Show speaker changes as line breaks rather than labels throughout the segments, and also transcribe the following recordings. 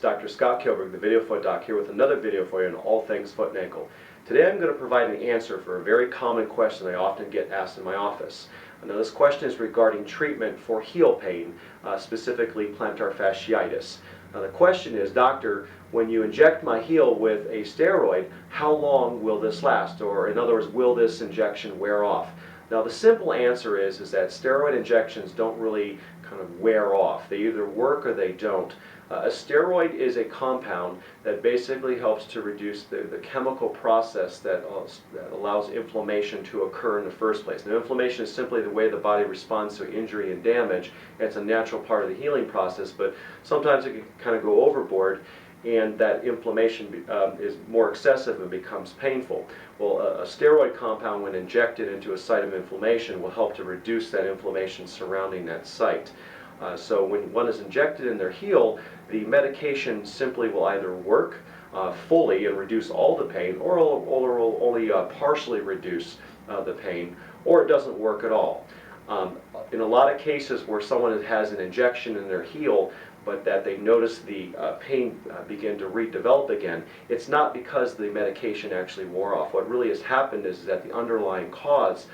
Dr. Scott Kilberg, the Video Foot Doc, here with another video for you on all things foot and ankle. Today I'm going to provide an answer for a very common question I often get asked in my office. Now this question is regarding treatment for heel pain, specifically plantar fasciitis. Now the question is, doctor, when you inject my heel with a steroid, how long will this last? Or in other words, will this injection wear off? Now the simple answer is that steroid injections don't really kind of wear off. They either work or they don't. A steroid is a compound that basically helps to reduce the chemical process that allows inflammation to occur in the first place. Now inflammation is simply the way the body responds to injury and damage. It's a natural part of the healing process, but sometimes it can kind of go overboard and that inflammation is more excessive and becomes painful. Well, a steroid compound, when injected into a site of inflammation, will help to reduce that inflammation surrounding that site. So when one is injected in their heel, the medication simply will either work fully and reduce all the pain, or will only partially reduce the pain, or it doesn't work at all. In a lot of cases where someone has an injection in their heel, but that they notice the pain begin to redevelop again, it's not because the medication actually wore off. What really has happened is that the underlying cause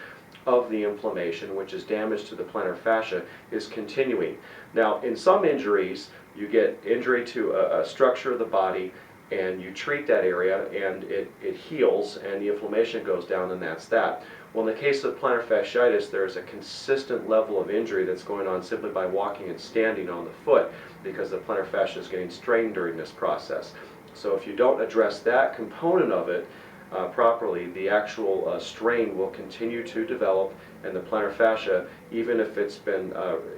of the inflammation, which is damage to the plantar fascia, is continuing. Now, in some injuries, you get injury to a structure of the body, and you treat that area, and it heals, and the inflammation goes down, and that's that. Well, in the case of plantar fasciitis, there's a consistent level of injury that's going on simply by walking and standing on the foot, because the plantar fascia is getting strained during this process. So if you don't address that component of it properly, the actual strain will continue to develop, and the plantar fascia, even if it's been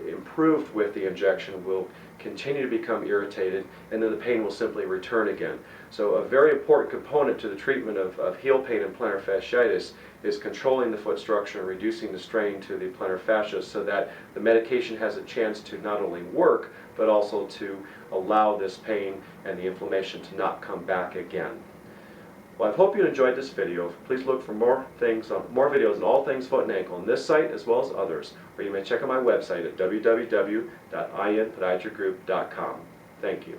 improved with the injection, will continue to become irritated, and then the pain will simply return again. So a very important component to the treatment of heel pain and plantar fasciitis is controlling the foot structure and reducing the strain to the plantar fascia, so that the medication has a chance to not only work, but also to allow this pain and the inflammation to not come back again. Well, I hope you enjoyed this video. Please look for more videos on all things foot and ankle on this site as well as others, or you may check out my website at www.inpodiatrygroup.com. Thank you.